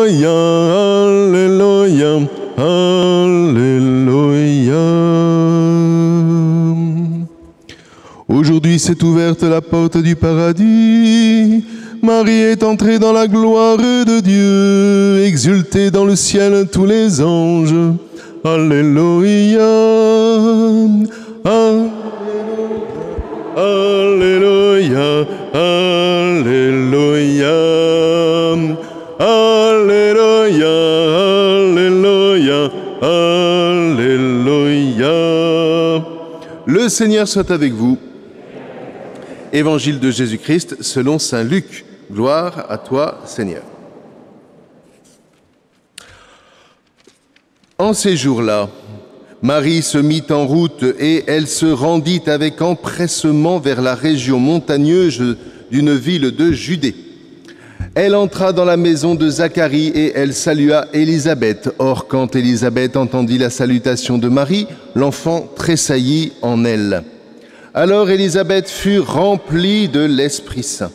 Alléluia, Alléluia. Aujourd'hui s'est ouverte la porte du paradis. Marie est entrée dans la gloire de Dieu. Exultez dans le ciel tous les anges. Alléluia, Alléluia, Alléluia, Alléluia, Alléluia, Alléluia. Le Seigneur soit avec vous. Évangile de Jésus-Christ selon saint Luc. Gloire à toi, Seigneur. En ces jours-là, Marie se mit en route et elle se rendit avec empressement vers la région montagneuse d'une ville de Judée. Elle entra dans la maison de Zacharie et elle salua Élisabeth. Or, quand Élisabeth entendit la salutation de Marie, l'enfant tressaillit en elle. Alors Élisabeth fut remplie de l'Esprit Saint.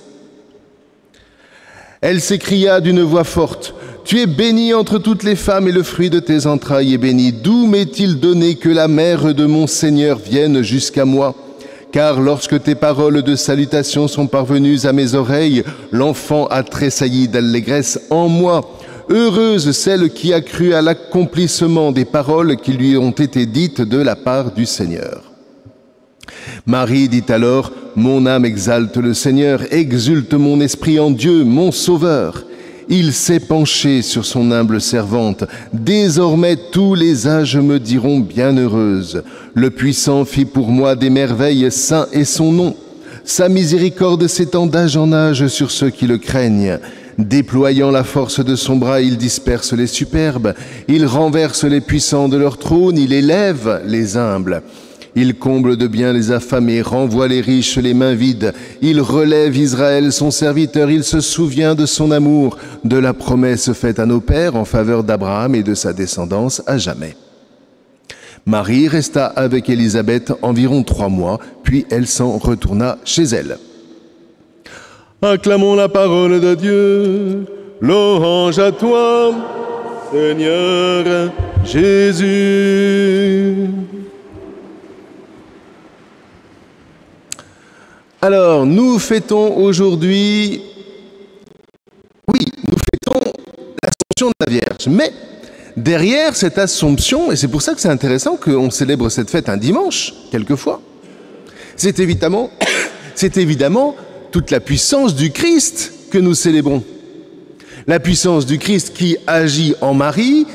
Elle s'écria d'une voix forte, « Tu es bénie entre toutes les femmes et le fruit de tes entrailles est béni. D'où m'est-il donné que la mère de mon Seigneur vienne jusqu'à moi ? Car lorsque tes paroles de salutation sont parvenues à mes oreilles, l'enfant a tressailli d'allégresse en moi. Heureuse celle qui a cru à l'accomplissement des paroles qui lui ont été dites de la part du Seigneur. » Marie dit alors, « Mon âme exalte le Seigneur, exulte mon esprit en Dieu, mon Sauveur. Il s'est penché sur son humble servante. Désormais tous les âges me diront bienheureuse. Le Puissant fit pour moi des merveilles, saint est son nom. Sa miséricorde s'étend d'âge en âge sur ceux qui le craignent. Déployant la force de son bras, il disperse les superbes. Il renverse les puissants de leur trône, il élève les humbles. Il comble de bien les affamés, renvoie les riches les mains vides. Il relève Israël, son serviteur, il se souvient de son amour, de la promesse faite à nos pères en faveur d'Abraham et de sa descendance à jamais. » Marie resta avec Élisabeth environ 3 mois, puis elle s'en retourna chez elle. Acclamons la parole de Dieu. Louange à toi, Seigneur Jésus. Alors, nous fêtons aujourd'hui, nous fêtons l'Assomption de la Vierge. Mais derrière cette Assomption, et c'est pour ça que c'est intéressant qu'on célèbre cette fête un dimanche, quelquefois, c'est évidemment toute la puissance du Christ que nous célébrons. La puissance du Christ qui agit en Marie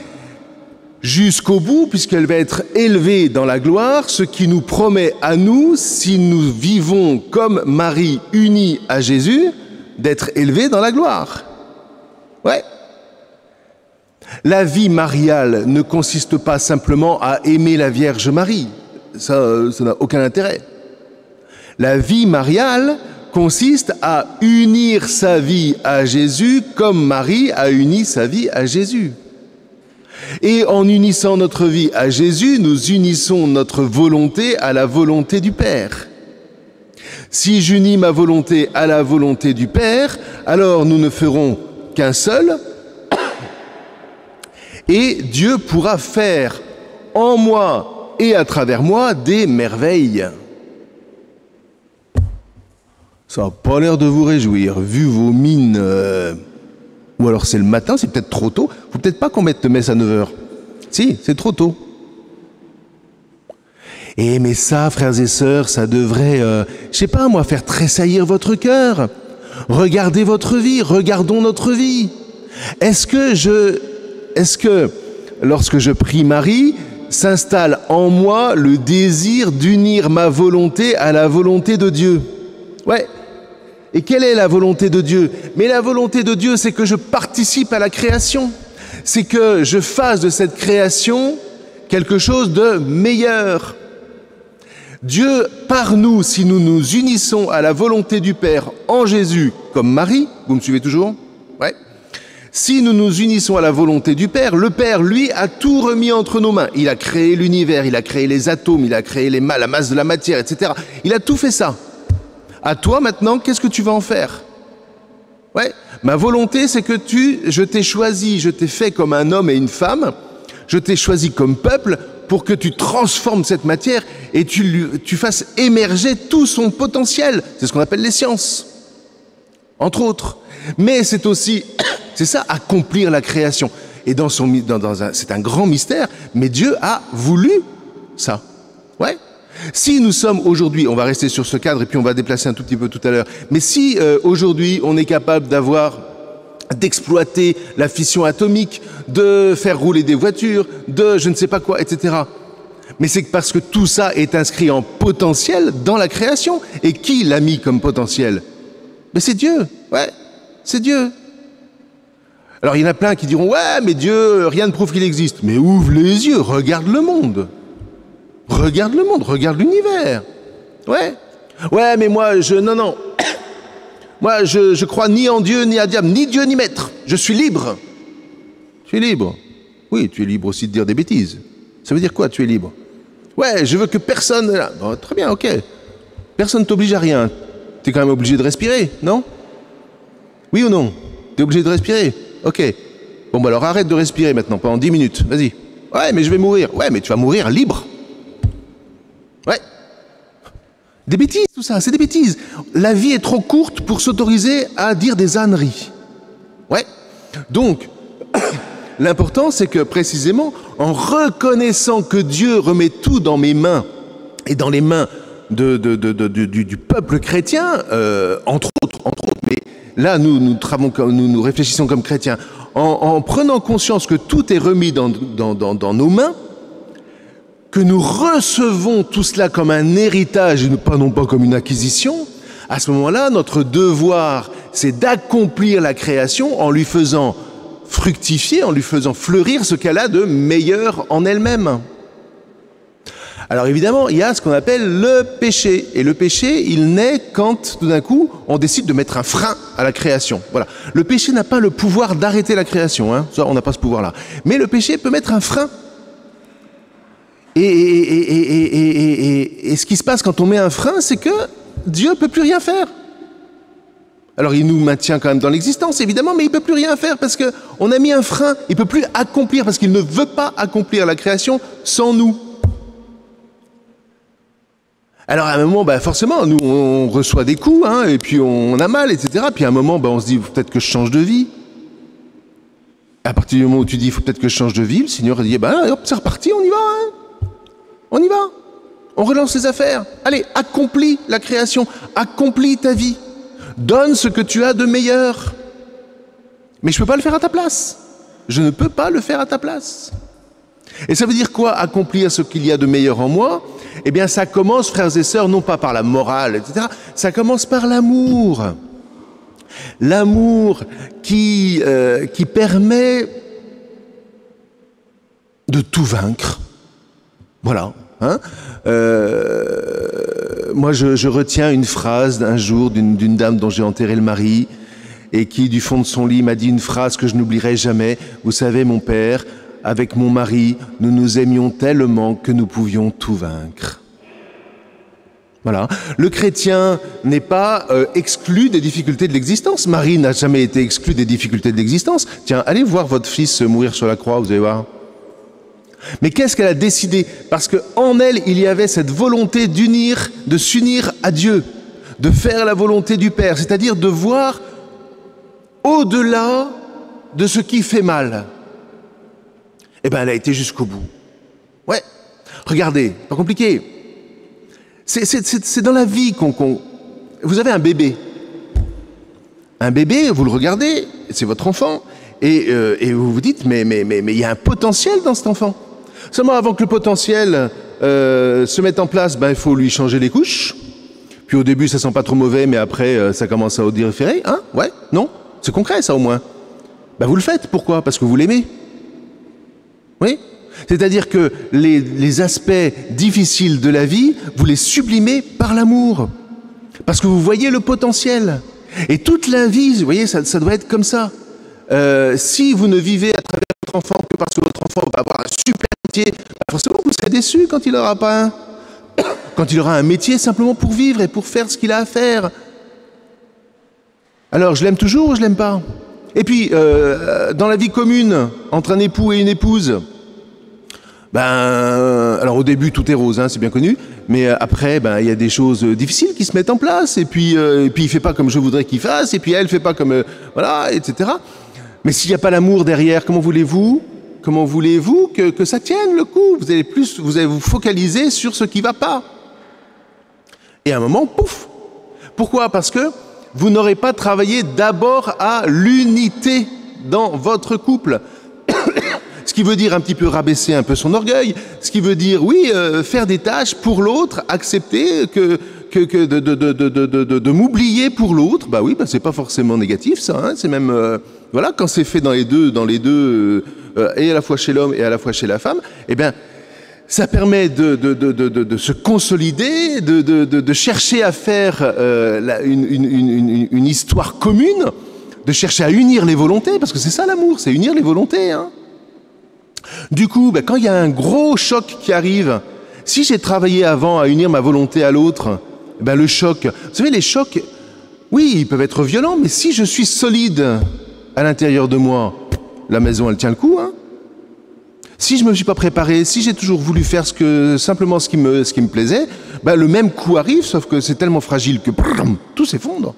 jusqu'au bout, puisqu'elle va être élevée dans la gloire, ce qui nous promet à nous, si nous vivons comme Marie unie à Jésus, d'être élevés dans la gloire. Ouais. La vie mariale ne consiste pas simplement à aimer la Vierge Marie. Ça n'a aucun intérêt. La vie mariale consiste à unir sa vie à Jésus comme Marie a uni sa vie à Jésus. Et en unissant notre vie à Jésus, nous unissons notre volonté à la volonté du Père. Si j'unis ma volonté à la volonté du Père, alors nous ne ferons qu'un seul, et Dieu pourra faire en moi et à travers moi des merveilles. Ça n'a pas l'air de vous réjouir, vu vos mines... Ou alors c'est le matin, c'est peut-être trop tôt. Faut peut-être pas qu'on mette de messe à 9h. Si, c'est trop tôt. Et mais ça, frères et sœurs, ça devrait, je sais pas moi, faire tressaillir votre cœur. Regardez votre vie, regardons notre vie. Est-ce que, lorsque je prie Marie, s'installe en moi le désir d'unir ma volonté à la volonté de Dieu? Ouais. Et quelle est la volonté de Dieu? Mais la volonté de Dieu, c'est que je participe à la création. C'est que je fasse de cette création quelque chose de meilleur. Dieu, par nous, si nous nous unissons à la volonté du Père en Jésus, comme Marie, vous me suivez toujours? Ouais. Si nous nous unissons à la volonté du Père, le Père, lui, a tout remis entre nos mains. Il a créé l'univers, il a créé les atomes, il a créé la masse de la matière, etc. Il a tout fait ça. À toi, maintenant, qu'est-ce que tu vas en faire? Ouais. Ma volonté, c'est que je t'ai choisi, je t'ai fait comme un homme et une femme, je t'ai choisi comme peuple pour que tu transformes cette matière et tu fasses émerger tout son potentiel. C'est ce qu'on appelle les sciences, entre autres. Mais c'est aussi, c'est ça, accomplir la création. Et c'est un grand mystère, mais Dieu a voulu ça. Ouais. Si nous sommes aujourd'hui, on va rester sur ce cadre et puis on va déplacer un tout petit peu tout à l'heure, mais si aujourd'hui on est capable d'exploiter la fission atomique, de faire rouler des voitures, de je ne sais pas quoi, etc. Mais c'est parce que tout ça est inscrit en potentiel dans la création. Et qui l'a mis comme potentiel? Mais c'est Dieu, ouais, c'est Dieu. Alors il y en a plein qui diront, ouais, mais Dieu, rien ne prouve qu'il existe. Mais ouvre les yeux, regarde le monde. Regarde le monde, regarde l'univers. Ouais. Ouais, mais moi, non. Moi, je crois ni en Dieu, ni à diable, ni Dieu, ni maître. Je suis libre. Tu es libre. Oui, tu es libre aussi de dire des bêtises. Ça veut dire quoi, tu es libre? Ouais, je veux que personne... Bon, très bien, ok. Personne ne t'oblige à rien. Tu es quand même obligé de respirer, non? Oui ou non? Tu es obligé de respirer? Ok. Bon, bah alors arrête de respirer maintenant, pendant 10 minutes. Vas-y. Ouais, mais je vais mourir. Ouais, mais tu vas mourir libre. Ouais. Des bêtises, tout ça, c'est des bêtises. La vie est trop courte pour s'autoriser à dire des âneries. Ouais. Donc, l'important, c'est que précisément, en reconnaissant que Dieu remet tout dans mes mains et dans les mains du peuple chrétien, entre autres, mais là, nous réfléchissons comme chrétiens, en prenant conscience que tout est remis dans nos mains, que nous recevons tout cela comme un héritage et non pas comme une acquisition, à ce moment-là, notre devoir, c'est d'accomplir la création en lui faisant fructifier, en lui faisant fleurir ce qu'elle a de meilleur en elle-même. Alors évidemment, il y a ce qu'on appelle le péché. Et le péché, il naît quand, tout d'un coup, on décide de mettre un frein à la création. Voilà. Le péché n'a pas le pouvoir d'arrêter la création, hein. Ça, on n'a pas ce pouvoir-là. Mais le péché peut mettre un frein. Et ce qui se passe quand on met un frein, c'est que Dieu ne peut plus rien faire. Alors il nous maintient quand même dans l'existence, évidemment, mais il ne peut plus rien faire parce qu'on a mis un frein. Il ne peut plus accomplir, parce qu'il ne veut pas accomplir la création sans nous. Alors à un moment, forcément, nous on reçoit des coups, hein, et puis on a mal, etc. Puis à un moment, on se dit, peut-être que je change de vie. À partir du moment où tu dis, il faut peut-être que je change de vie, le Seigneur dit, hop, c'est reparti, on y va, hein. On y va. On relance les affaires. Allez, accomplis la création, accomplis ta vie. Donne ce que tu as de meilleur. Mais je ne peux pas le faire à ta place. Je ne peux pas le faire à ta place. Et ça veut dire quoi, accomplir ce qu'il y a de meilleur en moi? Eh bien, ça commence, frères et sœurs, non pas par la morale, etc. Ça commence par l'amour. L'amour qui permet de tout vaincre. Voilà. Hein, moi, je retiens une phrase d'un jour d'une dame dont j'ai enterré le mari et qui, du fond de son lit, m'a dit une phrase que je n'oublierai jamais. Vous savez, mon père, avec mon mari, nous nous aimions tellement que nous pouvions tout vaincre. Voilà. Le chrétien n'est pas exclu des difficultés de l'existence. Marie n'a jamais été exclue des difficultés de l'existence. Tiens, allez voir votre fils mourir sur la croix, vous allez voir. Mais qu'est-ce qu'elle a décidé? Parce qu'en elle, il y avait cette volonté de s'unir à Dieu, de faire la volonté du Père, c'est-à-dire de voir au-delà de ce qui fait mal. Eh bien, elle a été jusqu'au bout. Ouais, regardez, pas compliqué. C'est dans la vie qu'on... Vous avez un bébé. Un bébé, vous le regardez, c'est votre enfant, et vous vous dites, mais il y a un potentiel dans cet enfant. Seulement, avant que le potentiel se mette en place, il faut lui changer les couches. Puis au début, ça sent pas trop mauvais, mais après, ça commence à odoriférer. Hein? Ouais? Non? C'est concret, ça, au moins. Vous le faites. Pourquoi? Parce que vous l'aimez. Oui? C'est-à-dire que les aspects difficiles de la vie, vous les sublimez par l'amour. Parce que vous voyez le potentiel. Et toute la vie, vous voyez, ça doit être comme ça. Si vous ne vivez à travers votre enfant que parce que votre enfant va avoir un super métier, forcément vous serez déçu quand il n'aura pas quand il aura un métier simplement pour vivre et pour faire ce qu'il a à faire. Alors, je l'aime toujours ou je l'aime pas? Et puis, dans la vie commune, entre un époux et une épouse, alors au début, tout est rose, hein, c'est bien connu, mais après, il y a des choses difficiles qui se mettent en place, et puis il fait pas comme je voudrais qu'il fasse, et puis elle fait pas comme... voilà, etc. Mais s'il n'y a pas l'amour derrière, comment voulez-vous que ça tienne le coup? Vous allez vous focaliser sur ce qui va pas. Et à un moment, pouf! Pourquoi? Parce que vous n'aurez pas travaillé d'abord à l'unité dans votre couple. Ce qui veut dire un petit peu rabaisser un peu son orgueil, ce qui veut dire, oui, faire des tâches pour l'autre, accepter de m'oublier pour l'autre. Bah oui, c'est pas forcément négatif ça, hein, c'est même, voilà, quand c'est fait dans les deux, et à la fois chez l'homme et à la fois chez la femme, eh bien, ça permet de se consolider, de chercher à faire une histoire commune, de chercher à unir les volontés, parce que c'est ça l'amour, c'est unir les volontés, hein. Du coup, quand il y a un gros choc qui arrive, si j'ai travaillé avant à unir ma volonté à l'autre, le choc, vous savez, les chocs, oui, ils peuvent être violents, mais si je suis solide à l'intérieur de moi, la maison, elle tient le coup, hein. Si je ne me suis pas préparé, si j'ai toujours voulu faire simplement ce qui me plaisait, le même coup arrive, sauf que c'est tellement fragile que tout s'effondre.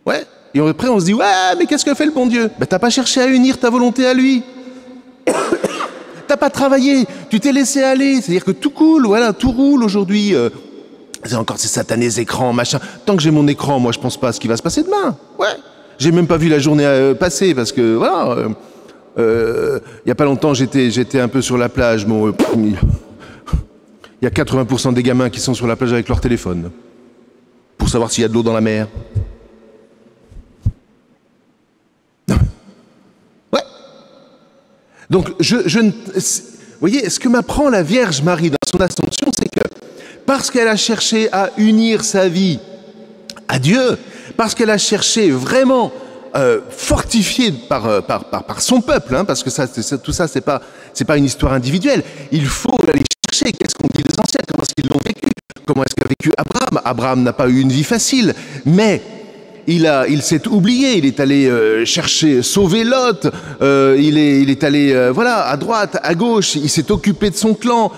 Ouais. Et après, on se dit, ouais, mais qu'est-ce que fait le bon Dieu? T'as pas cherché à unir ta volonté à lui. T'as pas travaillé, tu t'es laissé aller, c'est-à-dire que tout coule, voilà, tout roule aujourd'hui. C'est encore ces satanés écrans, machin. Tant que j'ai mon écran, moi je pense pas à ce qui va se passer demain. Ouais. J'ai même pas vu la journée passer parce que voilà. Il y a pas longtemps, j'étais un peu sur la plage. Bon, il y a 80% des gamins qui sont sur la plage avec leur téléphone pour savoir s'il y a de l'eau dans la mer. Donc, vous voyez, ce que m'apprend la Vierge Marie dans son Assomption, c'est que parce qu'elle a cherché à unir sa vie à Dieu, parce qu'elle a cherché vraiment fortifier par son peuple, hein, parce que tout ça, c'est pas une histoire individuelle. Il faut aller chercher. Qu'est-ce qu'ont dit les anciens? Comment est-ce qu'ils l'ont vécu? Comment est-ce qu'a vécu Abraham? Abraham n'a pas eu une vie facile, mais il s'est oublié, il est allé sauver Lot, il est allé, à droite, à gauche, il s'est occupé de son clan,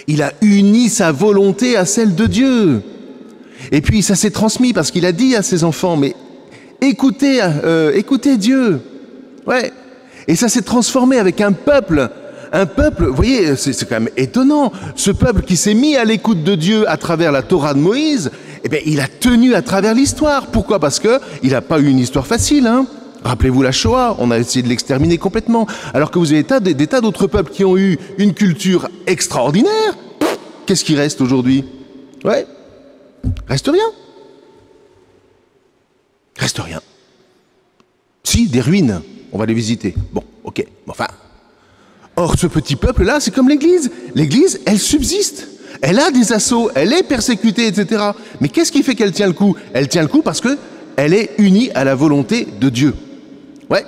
il a uni sa volonté à celle de Dieu. Et puis ça s'est transmis parce qu'il a dit à ses enfants, mais écoutez Dieu. Ouais. Et ça s'est transformé avec un peuple, vous voyez, c'est quand même étonnant, ce peuple qui s'est mis à l'écoute de Dieu à travers la Torah de Moïse, il a tenu à travers l'histoire. Pourquoi? Parce que il n'a pas eu une histoire facile, hein. Rappelez-vous la Shoah, on a essayé de l'exterminer complètement. Alors que vous avez des tas d'autres peuples qui ont eu une culture extraordinaire. Qu'est-ce qui reste aujourd'hui? Ouais. Reste rien. Reste rien. Si, des ruines, on va les visiter. Bon, ok, enfin. Or, ce petit peuple-là, c'est comme l'Église. L'Église, elle subsiste. Elle a des assauts, elle est persécutée, etc. Mais qu'est-ce qui fait qu'elle tient le coup? Elle tient le coup parce qu'elle est unie à la volonté de Dieu. Ouais.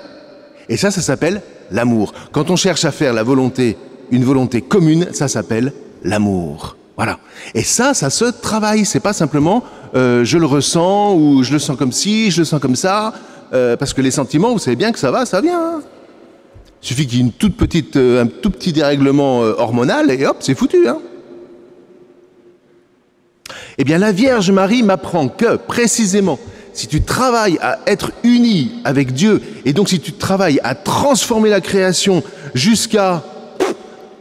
Et ça s'appelle l'amour. Quand on cherche à faire une volonté commune, ça s'appelle l'amour. Voilà. Et ça se travaille. C'est pas simplement je le ressens ou je le sens comme ci, je le sens comme ça. Parce que les sentiments, vous savez bien que ça va, ça vient. Hein. Il suffit qu'il y ait un tout petit dérèglement hormonal et hop, c'est foutu. Hein. Eh bien, la Vierge Marie m'apprend que, précisément, si tu travailles à être uni avec Dieu, et donc si tu travailles à transformer la création jusqu'à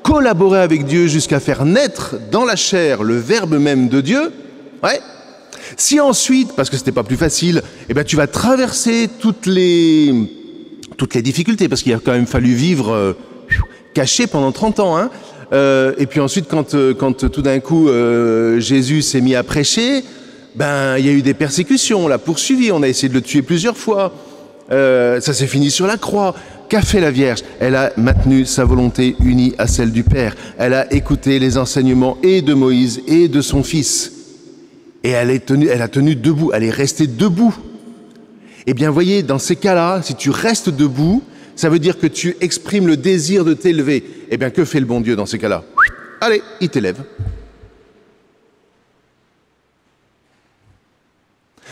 collaborer avec Dieu, jusqu'à faire naître dans la chair le Verbe même de Dieu, ouais. Si ensuite, parce que c'était pas plus facile, eh ben tu vas traverser toutes les difficultés, parce qu'il a quand même fallu vivre caché pendant 30 ans, hein. Et puis ensuite, quand tout d'un coup Jésus s'est mis à prêcher, il y a eu des persécutions, on l'a poursuivi, on a essayé de le tuer plusieurs fois. Ça s'est fini sur la croix. Qu'a fait la Vierge? Elle a maintenu sa volonté unie à celle du Père. Elle a écouté les enseignements et de Moïse et de son Fils. Et elle a tenu debout, elle est restée debout. Eh bien, voyez, dans ces cas-là, si tu restes debout, ça veut dire que tu exprimes le désir de t'élever. Eh bien, que fait le bon Dieu dans ces cas-là? Allez, il t'élève.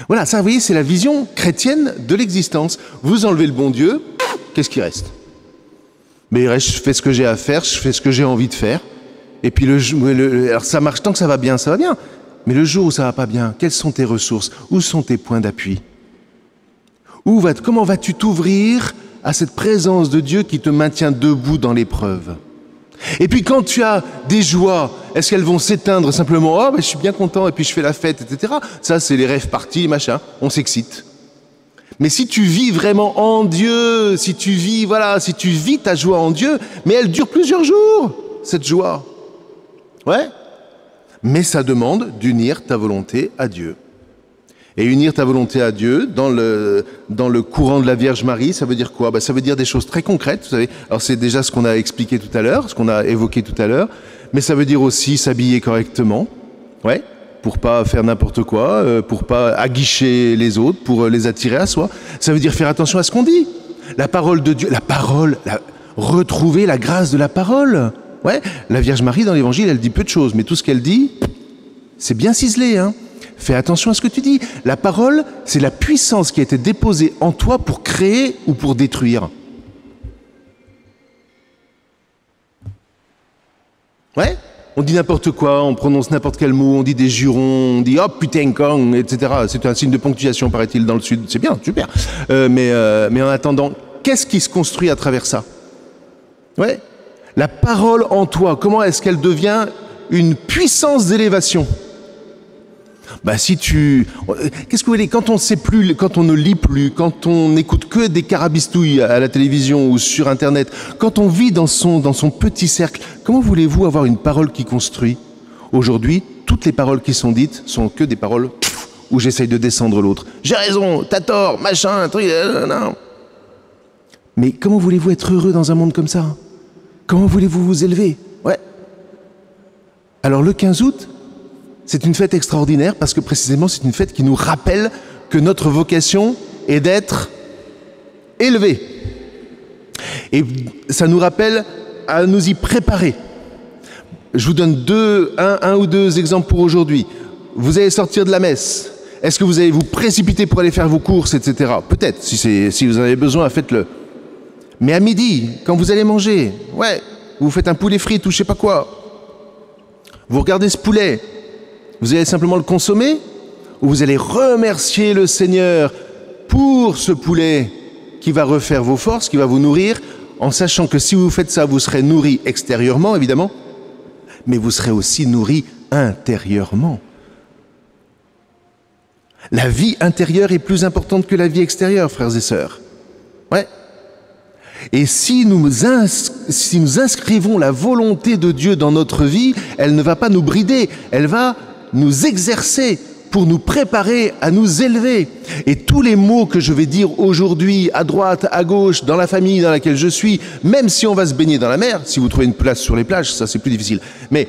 Voilà, ça, vous voyez, c'est la vision chrétienne de l'existence. Vous enlevez le bon Dieu, qu'est-ce qui reste? Mais il reste, je fais ce que j'ai à faire, je fais ce que j'ai envie de faire. Et puis, alors ça marche tant que ça va bien, ça va bien. Mais le jour où ça va pas bien, quelles sont tes ressources? Où sont tes points d'appui? Comment vas-tu t'ouvrir à cette présence de Dieu qui te maintient debout dans l'épreuve? Et puis quand tu as des joies, est-ce qu'elles vont s'éteindre simplement? Oh, je suis bien content et puis je fais la fête, etc. Ça, c'est les rêves partis, machin, on s'excite. Mais si tu vis vraiment en Dieu, si tu vis ta joie en Dieu, mais elle dure plusieurs jours, cette joie. Ouais. Mais ça demande d'unir ta volonté à Dieu. Et unir ta volonté à Dieu dans le courant de la Vierge Marie, ça veut dire quoi? Ça veut dire des choses très concrètes, vous savez. Alors c'est déjà ce qu'on a expliqué tout à l'heure, ce qu'on a évoqué tout à l'heure, mais ça veut dire aussi s'habiller correctement, ouais, pour pas faire n'importe quoi, pour pas aguicher les autres, pour les attirer à soi. Ça veut dire faire attention à ce qu'on dit. La parole de Dieu, retrouver la grâce de la parole. Ouais, la Vierge Marie dans l'Évangile, elle dit peu de choses, mais tout ce qu'elle dit, c'est bien ciselé, hein. Fais attention à ce que tu dis. La parole, c'est la puissance qui a été déposée en toi pour créer ou pour détruire. Ouais, on dit n'importe quoi, on prononce n'importe quel mot, on dit des jurons, on dit « oh putain con », etc. C'est un signe de ponctuation, paraît-il, dans le Sud. C'est bien, super. Mais en attendant, qu'est-ce qui se construit à travers ça? Ouais, la parole en toi, comment est-ce qu'elle devient une puissance d'élévation? Qu'est-ce que vous voulez, quand on sait plus, quand on ne lit plus, quand on n'écoute que des carabistouilles à la télévision ou sur Internet, quand on vit dans son petit cercle, comment voulez-vous avoir une parole qui construit? Aujourd'hui, toutes les paroles qui sont dites sont que des paroles où j'essaye de descendre l'autre. J'ai raison, t'as tort, machin, truc, non. Mais comment voulez-vous être heureux dans un monde comme ça? Comment voulez-vous vous élever? Ouais. Alors le 15 août, c'est une fête extraordinaire parce que précisément c'est une fête qui nous rappelle que notre vocation est d'être élevés. Et ça nous rappelle à nous y préparer. Je vous donne un ou deux exemples pour aujourd'hui. Vous allez sortir de la messe. Est-ce que vous allez vous précipiter pour aller faire vos courses, etc. Peut-être, si vous en avez besoin, faites-le. Mais à midi, quand vous allez manger, ouais, vous faites un poulet frit ou je sais pas quoi. Vous regardez ce poulet. Vous allez simplement le consommer ou vous allez remercier le Seigneur pour ce poulet qui va refaire vos forces, qui va vous nourrir, en sachant que si vous faites ça, vous serez nourri extérieurement, évidemment, mais vous serez aussi nourri intérieurement. La vie intérieure est plus importante que la vie extérieure, frères et sœurs. Ouais. Et si nous inscrivons la volonté de Dieu dans notre vie, elle ne va pas nous brider, elle va nous exercer pour nous préparer à nous élever. Et tous les mots que je vais dire aujourd'hui, à droite, à gauche, dans la famille dans laquelle je suis, même si on va se baigner dans la mer, si vous trouvez une place sur les plages, ça c'est plus difficile, mais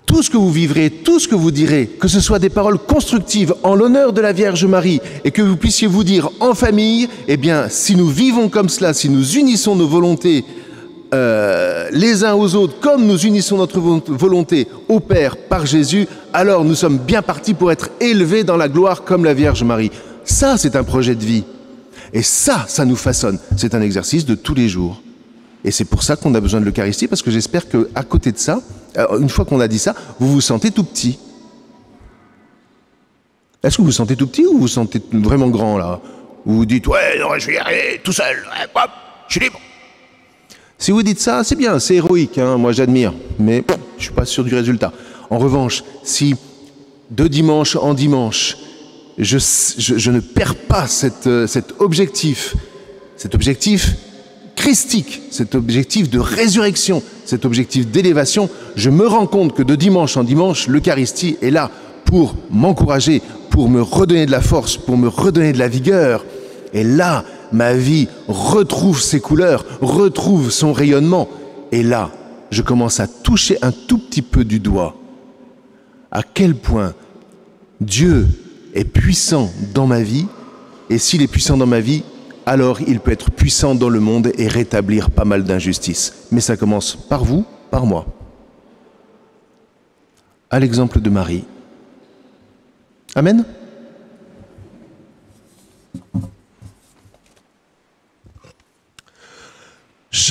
tout ce que vous vivrez, tout ce que vous direz, que ce soit des paroles constructives en l'honneur de la Vierge Marie et que vous puissiez vous dire en famille, eh bien, si nous vivons comme cela, si nous unissons nos volontés les uns aux autres, comme nous unissons notre volonté au Père par Jésus, alors nous sommes bien partis pour être élevés dans la gloire comme la Vierge Marie. Ça, c'est un projet de vie. Et ça nous façonne. C'est un exercice de tous les jours. Et c'est pour ça qu'on a besoin de l'Eucharistie, parce que j'espère qu'à côté de ça, une fois qu'on a dit ça, vous vous sentez tout petit. Est-ce que vous vous sentez tout petit ou vous vous sentez vraiment grand, là? Vous vous dites, ouais, non, je vais y arriver tout seul, ouais, hop, je suis libre. Si vous dites ça, c'est bien, c'est héroïque, hein, moi j'admire, mais je ne suis pas sûr du résultat. En revanche, si de dimanche en dimanche, je ne perds pas cet objectif christique, cet objectif de résurrection, cet objectif d'élévation, je me rends compte que de dimanche en dimanche, l'Eucharistie est là pour m'encourager, pour me redonner de la force, pour me redonner de la vigueur. Et là, ma vie retrouve ses couleurs, retrouve son rayonnement. Et là, je commence à toucher un tout petit peu du doigt à quel point Dieu est puissant dans ma vie. Et s'il est puissant dans ma vie, alors il peut être puissant dans le monde et rétablir pas mal d'injustices. Mais ça commence par vous, par moi. À l'exemple de Marie. Amen.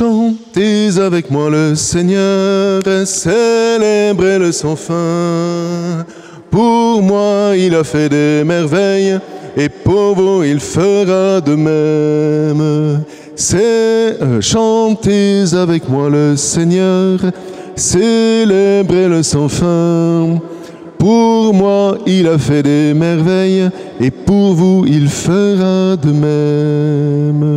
Chantez avec moi le Seigneur, célébrez-le sans fin. Pour moi, il a fait des merveilles, et pour vous, il fera de même. Chantez avec moi le Seigneur, célébrez-le sans fin. Pour moi, il a fait des merveilles, et pour vous, il fera de même.